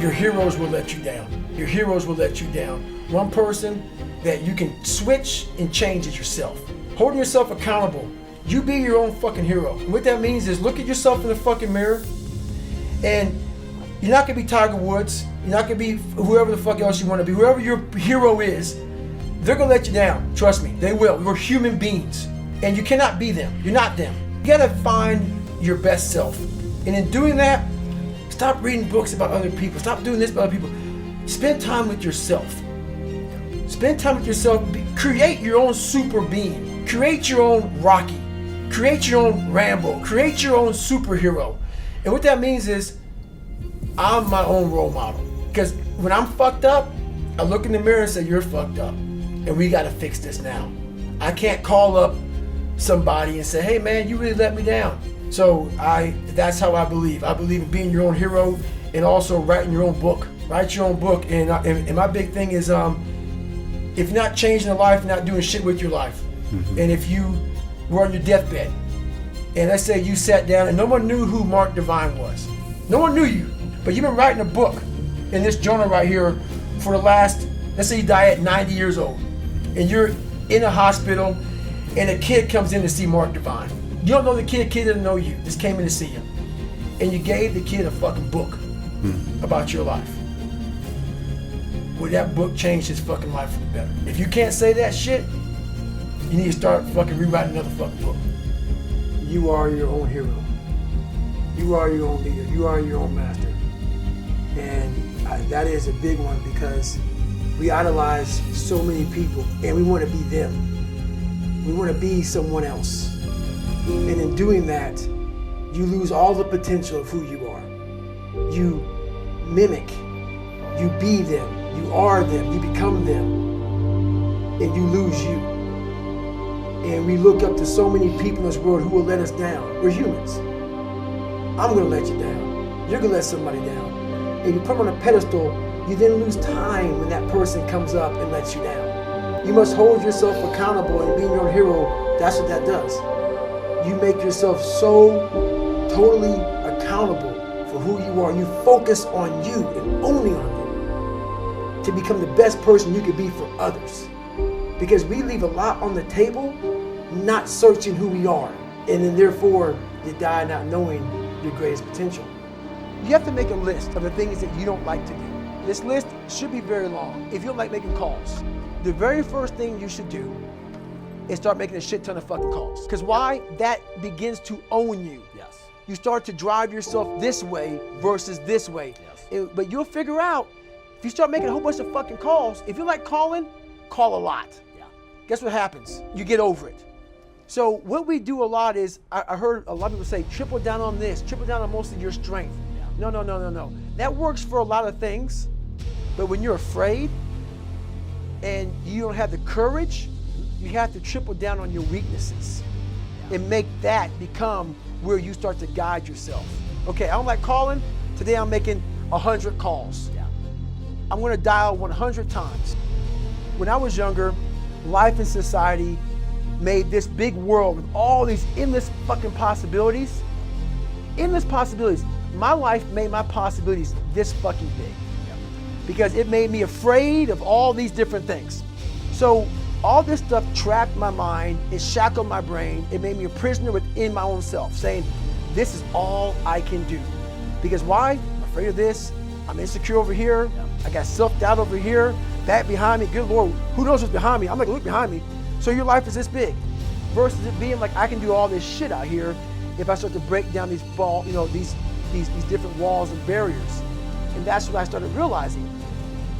your heroes will let you down. Your heroes will let you down. One person that you can switch and change is yourself. Holding yourself accountable. You be your own fucking hero. And what that means is look at yourself in the fucking mirror, and you're not gonna be Tiger Woods. You're not gonna be whoever the fuck else you wanna be. Whoever your hero is, they're gonna let you down. Trust me, they will. We're human beings, and you cannot be them. You're not them. You gotta find your best self. And in doing that, stop reading books about other people. Stop doing this about other people. Spend time with yourself. Spend time with yourself. Create your own super being. Create your own Rocky. Create your own Rambo. Create your own superhero. And what that means is I'm my own role model. Because when I'm fucked up, I look in the mirror and say, you're fucked up. And we gotta fix this now. I can't call up somebody and say, hey man, you really let me down. So that's how I believe. I believe in being your own hero and also writing your own book. Write your own book. And my big thing is if you're not changing your life, you're not doing shit with your life. Mm-hmm. And if you were on your deathbed, and let's say you sat down and no one knew who Mark Divine was. No one knew you, but you've been writing a book in this journal right here for the last, let's say you die at 90 years old, and you're in a hospital, and a kid comes in to see Mark Divine. You don't know the kid doesn't know you, just came in to see you. And you gave the kid a fucking book about your life. Would that book change his fucking life for the better? If you can't say that shit, you need to start fucking rewriting another fucking book. You are your own hero. You are your own leader. You are your own master. And that is a big one because we idolize so many people and we want to be them. We want to be someone else. And in doing that, you lose all the potential of who you are. You mimic, you be them, you are them, you become them, and you lose you. And we look up to so many people in this world who will let us down. We're humans. I'm gonna let you down. You're gonna let somebody down. And you put them on a pedestal, you then lose time when that person comes up and lets you down. You must hold yourself accountable and being your own hero, that's what that does. You make yourself so totally accountable for who you are. You focus on you and only on you to become the best person you could be for others. Because we leave a lot on the table, not searching who we are. And then therefore, you die not knowing your greatest potential. You have to make a list of the things that you don't like to do. This list should be very long. If you don't like making calls, the very first thing you should do is start making a shit ton of fucking calls. Because why? That begins to own you. Yes. You start to drive yourself this way versus this way. Yes. But you'll figure out, if you start making a whole bunch of fucking calls, if you like calling, call a lot. Yeah. Guess what happens? You get over it. So what we do a lot is, I heard a lot of people say, triple down on this, triple down on most of your strength. Yeah. No. That works for a lot of things, but when you're afraid and you don't have the courage, you have to triple down on your weaknesses and make that become where you start to guide yourself. Okay, I don't like calling. Today I'm making 100 calls. Yeah. I'm gonna dial 100 times. When I was younger, life and society made this big world with all these endless fucking possibilities. Endless possibilities. My life made my possibilities this fucking big. Yeah. Because it made me afraid of all these different things. So all this stuff trapped my mind, it shackled my brain, it made me a prisoner within my own self, saying, this is all I can do. Because why? I'm afraid of this, I'm insecure over here, I got self-doubt over here, that behind me, good Lord, who knows what's behind me? I'm not gonna look behind me. So your life is this big. Versus it being like, I can do all this shit out here if I start to break down these these different walls and barriers. And that's what I started realizing.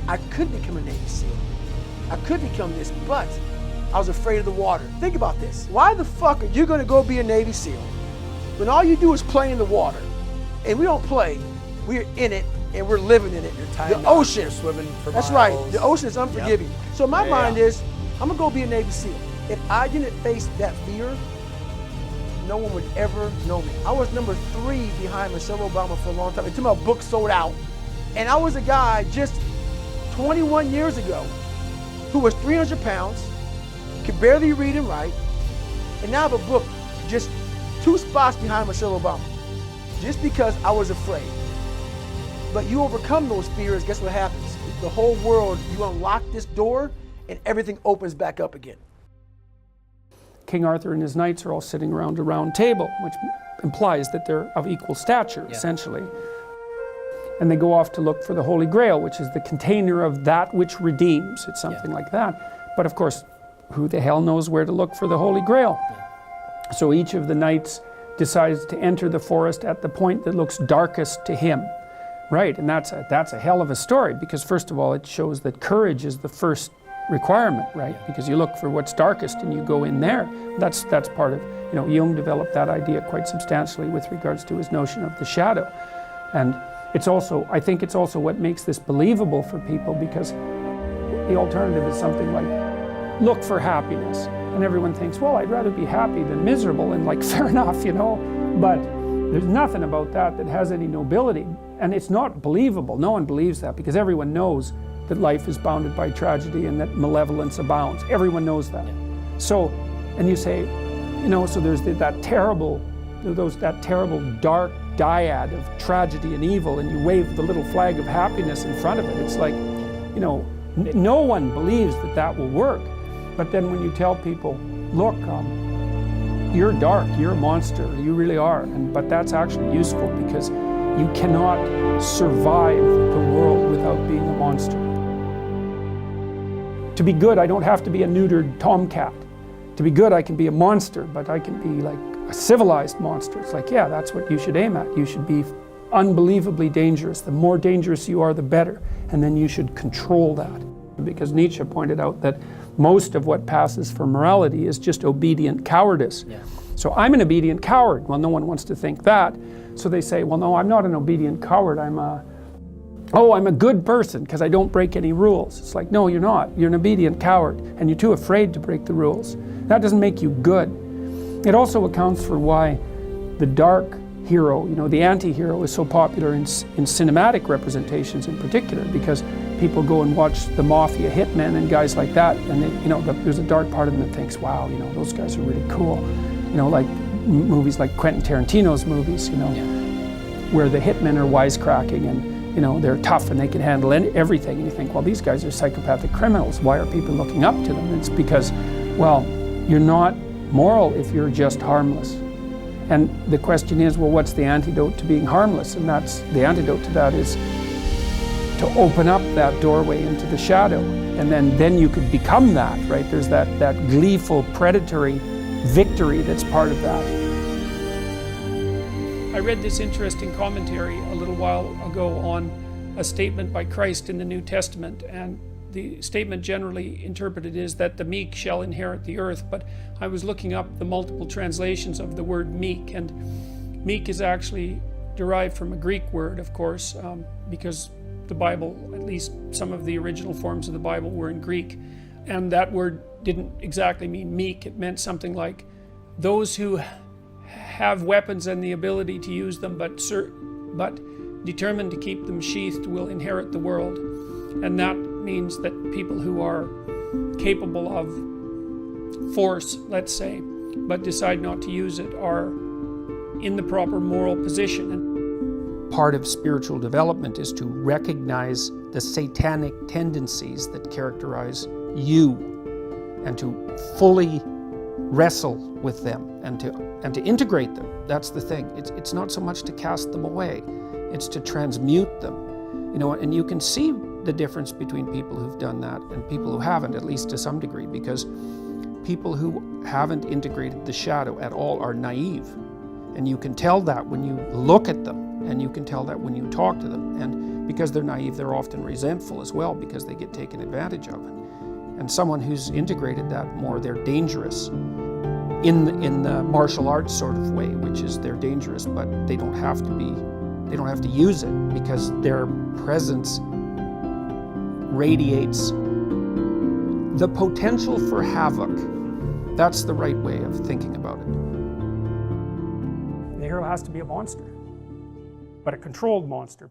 I could become a Navy SEAL. I could become this, but I was afraid of the water. Think about this. Why the fuck are you gonna go be a Navy SEAL when all you do is play in the water? And we don't play, we're in it and we're living in it. The ocean. You're swimming for That's miles. right, the ocean is unforgiving. Yep. So my mind is, I'm gonna go be a Navy SEAL. If I didn't face that fear, no one would ever know me. I was number 3 behind Michelle Obama for a long time until my book sold out. And I was a guy just 21 years ago who was 300 pounds, could barely read and write, and now I have a book just 2 spots behind Michelle Obama, just because I was afraid. But you overcome those fears, guess what happens? The whole world, you unlock this door and everything opens back up again. King Arthur and his knights are all sitting around a round table, which implies that they're of equal stature, essentially. And they go off to look for the Holy Grail, which is the container of that which redeems. It's something like that. But of course, who the hell knows where to look for the Holy Grail? So each of the knights decides to enter the forest at the point that looks darkest to him. Right, and that's a hell of a story, because first of all, it shows that courage is the first requirement, right? Because you look for what's darkest and you go in there. That's part of, Jung developed that idea quite substantially with regards to his notion of the shadow. And it's also, I think it's also what makes this believable for people, because the alternative is something like, look for happiness. And everyone thinks, well, I'd rather be happy than miserable, and like, fair enough, but there's nothing about that that has any nobility. And it's not believable. No one believes that, because everyone knows that life is bounded by tragedy and that malevolence abounds. Everyone knows that. So, and you say, so there's that terrible dark dyad of tragedy and evil, and you wave the little flag of happiness in front of it. It's like, no one believes that will work. But then when you tell people, look, you're dark, you're a monster, you really are, but that's actually useful, because you cannot survive the world without being a monster. To be good, I don't have to be a neutered tomcat. To be good, I can be a monster, but I can be like a civilized monster. It's like, yeah, that's what you should aim at. You should be unbelievably dangerous. The more dangerous you are, the better. And then you should control that. Because Nietzsche pointed out that most of what passes for morality is just obedient cowardice. So I'm an obedient coward. Well, no one wants to think that. So they say, well, no, I'm not an obedient coward. I'm a good person because I don't break any rules. It's like, no, you're not. You're an obedient coward, and you're too afraid to break the rules. That doesn't make you good. It also accounts for why the dark hero, the anti-hero, is so popular in cinematic representations in particular, because people go and watch the mafia hitmen and guys like that, and there's a dark part of them that thinks, wow, those guys are really cool. Like movies like Quentin Tarantino's movies, where the hitmen are wisecracking and they're tough and they can handle everything, and you think, well, these guys are psychopathic criminals. Why are people looking up to them? It's because, well, you're not moral if you're just harmless. And the question is, well, what's the antidote to being harmless? And the antidote to that is to open up that doorway into the shadow, and then you could become that, right? There's that gleeful, predatory victory that's part of that. I read this interesting commentary a little while ago on a statement by Christ in the New Testament, and the statement generally interpreted is that the meek shall inherit the earth, but I was looking up the multiple translations of the word meek, and meek is actually derived from a Greek word, of course, because the Bible, at least some of the original forms of the Bible, were in Greek, and that word didn't exactly mean meek. It meant something like those who have weapons and the ability to use them, but determined to keep them sheathed, will inherit the world. And that means that people who are capable of force, let's say, but decide not to use it, are in the proper moral position. And part of spiritual development is to recognize the satanic tendencies that characterize you, and to fully wrestle with them and to integrate them. That's the thing. It's not so much to cast them away, it's to transmute them. And you can see the difference between people who've done that and people who haven't, at least to some degree, because people who haven't integrated the shadow at all are naive. And you can tell that when you look at them, and you can tell that when you talk to them. And because they're naive, they're often resentful as well, because they get taken advantage of. And someone who's integrated that more, they're dangerous in the martial arts sort of way, which is they're dangerous, but they don't have to use it, because their presence radiates the potential for havoc. That's the right way of thinking about it. The hero has to be a monster, but a controlled monster.